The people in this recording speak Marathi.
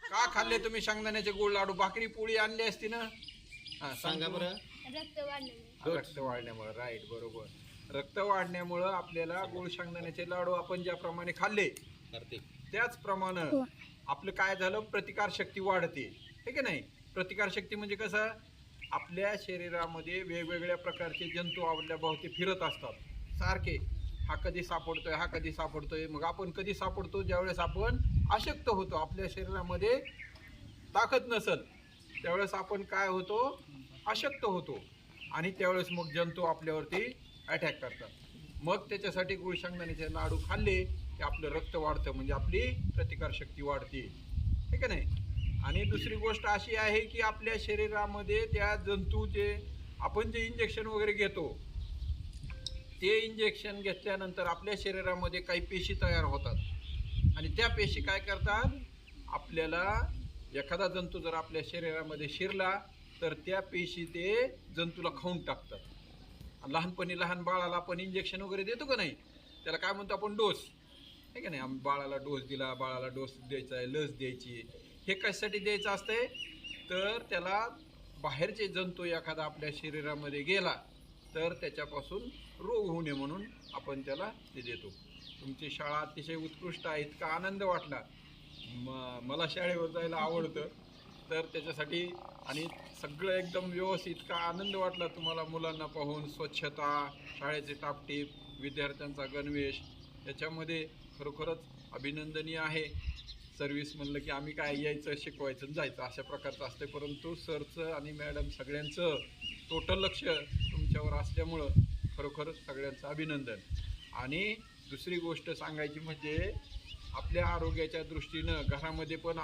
का खाल्ले तुम्ही शेंगदाण्याचे गुळ लाडू? भाकरी पोळी आणली असती ना. हा सांगा बरं. रक्त वाढल्यामुळे. रक्त वाढण्यामुळे. राईट, बरोबर. रक्त वाढण्यामुळं आपल्याला गुळ शेंगदाण्याचे लाडू आपण ज्याप्रमाणे खाल्ले कार्तिक त्याचप्रमाणे आपलं काय झालं, प्रतिकार शक्ती वाढते, हे की नाही? प्रतिकार शक्ती म्हणजे कसं, आपल्या शरीरामध्ये वेगवेगळ्या प्रकारचे जंतू आपल्या भोवती फिरत असतात सारखे. हा कधी सापडतोय, हा कधी सापडतोय. मग आपण कधी सापडतो? ज्यावेळेस आपण अशक्त होतो, आपल्या शरीरामध्ये ताकद नसल त्यावेळेस आपण काय होतो? अशक्त होतो. आणि त्यावेळेस मग जंतू आपल्यावरती अटॅक करतात. मग त्याच्यासाठी गुळ शेंगदाण्याचे लाडू खाल्ले की आपलं रक्त वाढतं, म्हणजे आपली प्रतिकारशक्ती वाढते, हे का नाही? आणि दुसरी गोष्ट अशी आहे की आपल्या शरीरामध्ये त्या जंतूचे आपण जे इंजेक्शन वगैरे घेतो, ते इंजेक्शन घेतल्यानंतर आपल्या शरीरामध्ये काही पेशी तयार होतात आणि त्या पेशी काय करतात, आपल्याला एखादा जंतू जर आपल्या शरीरामध्ये शिरला तर त्या पेशी ते जंतूला खाऊन टाकतात. लहानपणी लहान बाळाला आपण इंजेक्शन वगैरे देतो का नाही, त्याला काय म्हणतो आपण? डोस, आहे का नाही? आम्ही बाळाला डोस दिला, बाळाला डोस द्यायचा आहे, लस द्यायची. हे कशासाठी द्यायचं असतंय? तर त्याला बाहेरचे जंतू एखादा आपल्या शरीरामध्ये गेला तर त्याच्यापासून रोग होऊ नये म्हणून आपण त्याला ते देतो. तुमची शाळा अतिशय उत्कृष्ट आहे, इतका आनंद वाटला. मला शाळेवर जायला आवडतं, तर त्याच्यासाठी आणि सगळं एकदम व्यवस्थित, इतका आनंद वाटला तुम्हाला मुलांना पाहून. स्वच्छता, शाळेचे टापटीप, विद्यार्थ्यांचा गणवेश, याच्यामध्ये खरोखरच अभिनंदनीय आहे. सर्व्हिस म्हणलं की आम्ही काय यायचं, शिकवायचं आणि जायचं अशा प्रकारचं असते, परंतु सरचं आणि मॅडम सगळ्यांचं टोटल लक्ष तुमच्यावर असल्यामुळं खरोखरच सगळ्यांचं अभिनंदन. आणि दुसरी गोष्ट सांगायची म्हणजे आपल्या आरोग्याच्या दृष्टीनं घरामध्ये पण